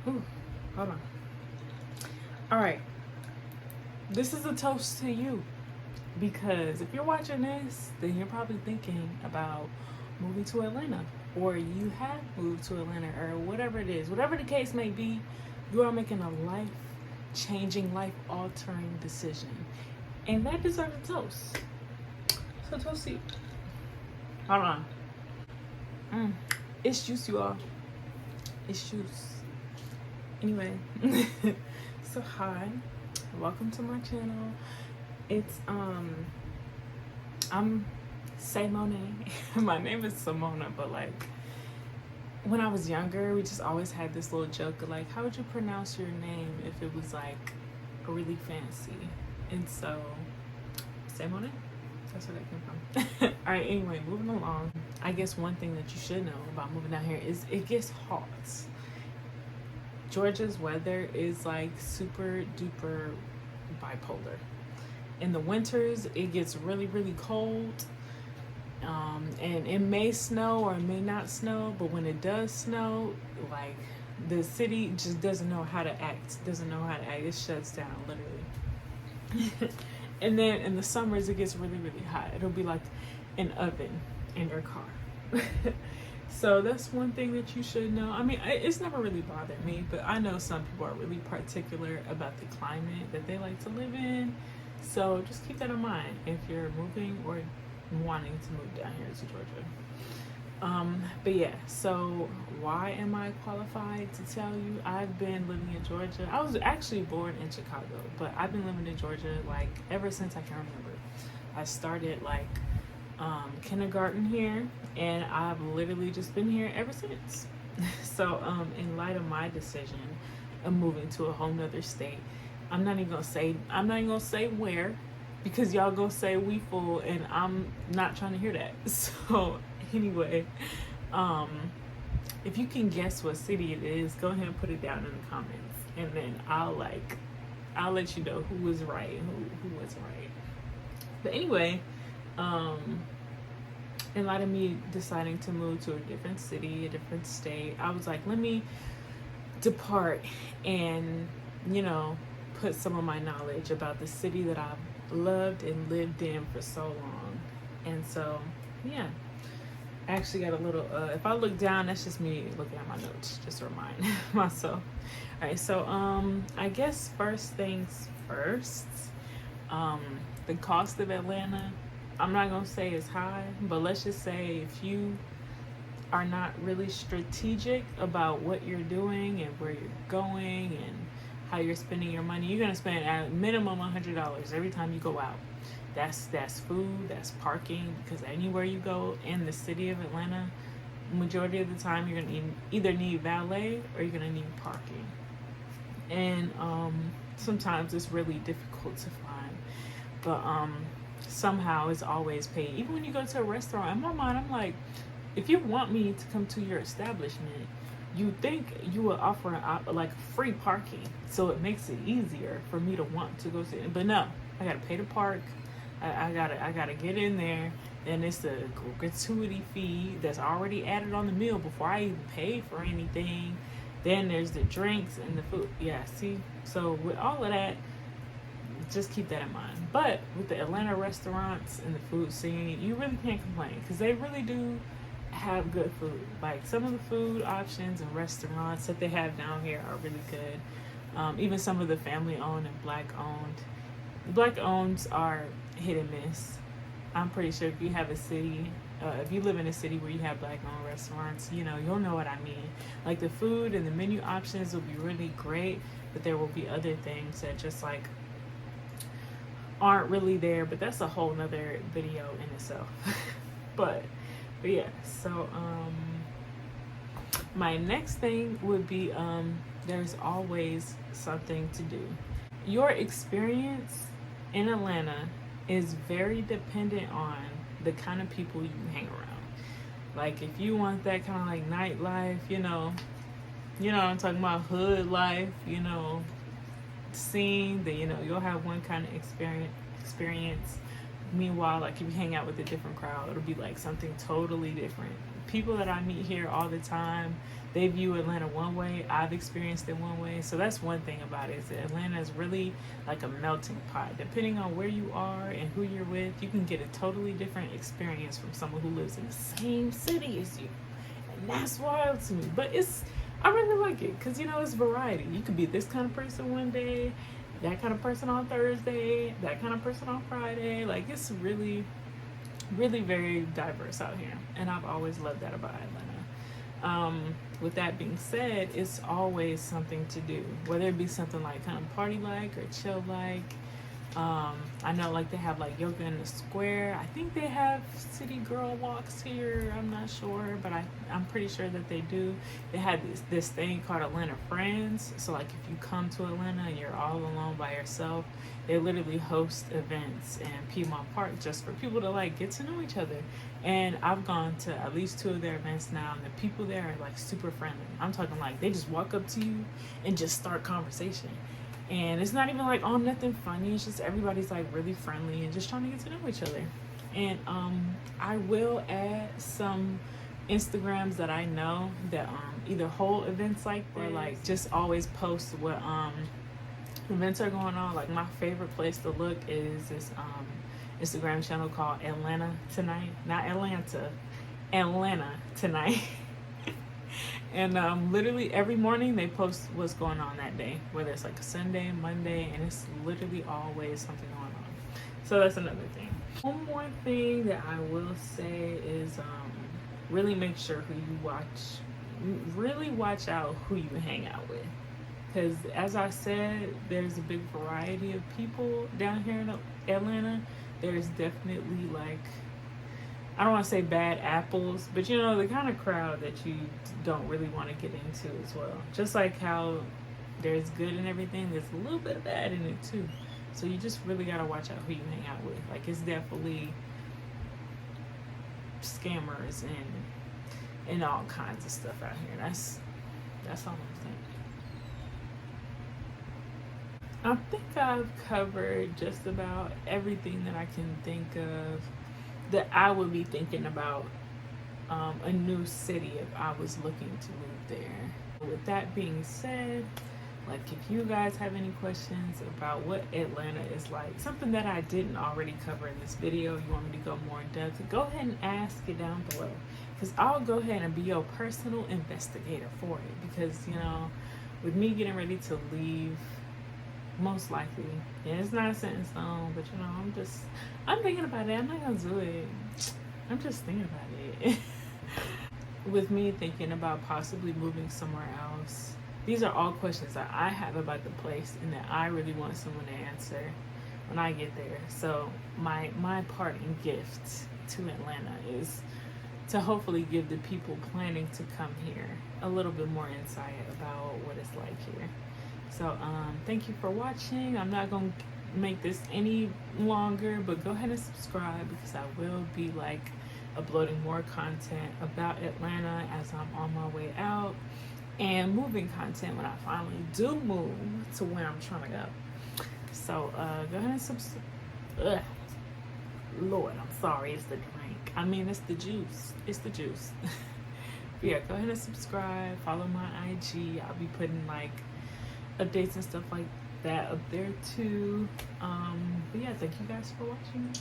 Ooh, hold on. All right. This is a toast to you because if you're watching this, then you're probably thinking about moving to Atlanta, or you have moved to Atlanta, or whatever it is. Whatever the case may be, you are making a life changing, life altering decision. And that deserves a toast. So, toast to you. Hold on. It's juice, you all. It's juice. Anyway, so hi, welcome to my channel. It's I'm Simone. My name is Simona, but like when I was younger, we just always had this little joke of like, how would you pronounce your name if it was like really fancy? And so Simone, that's where that came from. All right, anyway, moving along. I guess one thing that you should know about moving down here is it gets hot. Georgia's weather is like super duper bipolar. In the winters, it gets really, really cold. And it may snow or it may not snow, but when it does snow, like the city just doesn't know how to act. It shuts down, literally. And then in the summers, it gets really, really hot. It'll be like an oven in your car. So that's one thing that you should know. I mean, it's never really bothered me, but I know some people are really particular about the climate that they like to live in. So just keep that in mind if you're moving or wanting to move down here to Georgia. But yeah, so why am I qualified to tell you? I've been living in Georgia. I was actually born in Chicago, but I've been living in Georgia like ever since I can remember. I started like kindergarten here, and I've literally just been here ever since. So in light of my decision of moving to a whole nother state, I'm not even gonna say where, because y'all gonna say we fool, and I'm not trying to hear that. So anyway, if you can guess what city it is, go ahead and put it down in the comments, and then I'll let you know who was right and who wasn't right. But anyway, in light of me deciding to move to a different city, a different state, I was like, let me depart and, put some of my knowledge about the city that I've loved and lived in for so long. And so, yeah, I actually got a little, if I look down, that's just me looking at my notes, just to remind myself. All right, so I guess first things first, the cost of Atlanta, I'm not going to say it's high, but let's just say if you are not really strategic about what you're doing and where you're going and how you're spending your money, you're going to spend at minimum $100 every time you go out. That's food, that's parking, because anywhere you go in the city of Atlanta, majority of the time you're going to either need valet or you're going to need parking. And sometimes it's really difficult to find, but somehow it's always paid. Even when you go to a restaurant, in my mind, I'm like, if you want me to come to your establishment, you think you would offer like free parking, so it makes it easier for me to want to go to it. But no, I gotta pay to park. I gotta get in there. Then it's the gratuity fee that's already added on the meal before I even pay for anything. Then there's the drinks and the food. Yeah, see? So with all of that, just keep that in mind. But with the Atlanta restaurants and the food scene, you really can't complain, because they really do have good food. Like some of the food options and restaurants that they have down here are really good. Even some of the family owned and black owns are hit and miss. I'm pretty sure if you have a city, if you live in a city where you have black owned restaurants, you'll know what I mean. Like the food and the menu options will be really great, but there will be other things that just like aren't really there. But that's a whole nother video in itself. but yeah, so my next thing would be there's always something to do. Your experience in Atlanta is very dependent on the kind of people you hang around. Like if you want that kind of like nightlife, I'm talking about hood life, scene, then you'll have one kind of experience. Meanwhile, like if you hang out with a different crowd, it'll be like something totally different. people that I meet here all the time, they view Atlanta one way. I've experienced it one way. So that's one thing about it, is that Atlanta is really like a melting pot. Depending on where you are and who you're with, you can get a totally different experience from someone who lives in the same city as you. And that's wild to me. But I really like it because, it's variety. You could be this kind of person one day, that kind of person on Thursday, that kind of person on Friday. Like, it's really, really very diverse out here. And I've always loved that about Atlanta. With that being said, it's always something to do, whether it be something like kind of party like or chill like. I know like they have like yoga in the square. I think they have city girl walks here. I'm not sure, but I'm pretty sure that they do. They had this thing called Atlanta Friends. So like if you come to Atlanta and you're all alone by yourself, they literally host events in Piedmont Park just for people to like get to know each other. And I've gone to at least 2 of their events now, and the people there are like super friendly. I'm talking like they just walk up to you and just start conversation. And it's not even like, oh, nothing funny. It's just everybody's like really friendly and just trying to get to know each other. And I will add some Instagrams that I know that either hold events like or like just always post what events are going on. Like my favorite place to look is this Instagram channel called Atlanta Tonight. Not Atlanta, Atlanta Tonight. And literally every morning they post what's going on that day, whether it's like a Sunday, Monday, and it's literally always something going on. So that's another thing. One more thing that I will say is really make sure who you watch. Really watch out who you hang out with. Because as I said, there's a big variety of people down here in Atlanta. There's definitely like, I don't want to say bad apples, but the kind of crowd that you don't really want to get into as well. Just like how there's good in everything, there's a little bit of bad in it too. So you just really got to watch out who you hang out with. Like, it's definitely scammers and all kinds of stuff out here. That's all I'm saying. I think I've covered just about everything that I can think of that I would be thinking about a new city if I was looking to move there. With that being said, like if you guys have any questions about what Atlanta is like, something that I didn't already cover in this video, you want me to go more in depth, go ahead and ask it down below, because I'll go ahead and be your personal investigator for it. Because with me getting ready to leave, most likely, and it's not set in stone, but I'm thinking about it. I'm not gonna do it. I'm just thinking about it. With me thinking about possibly moving somewhere else, these are all questions that I have about the place and that I really want someone to answer when I get there. So my parting gift to Atlanta is to hopefully give the people planning to come here a little bit more insight about what it's like here. So thank you for watching. I'm not going to make this any longer, but go ahead and subscribe, because I will be like uploading more content about Atlanta as I'm on my way out, and moving content when I finally do move to where I'm trying to go. So go ahead and subscribe. Lord, I'm sorry, it's the drink. I mean, it's the juice. It's the juice. Yeah, go ahead and subscribe. Follow my IG. I'll be putting like updates and stuff like that up there too. But yeah, thank you guys for watching.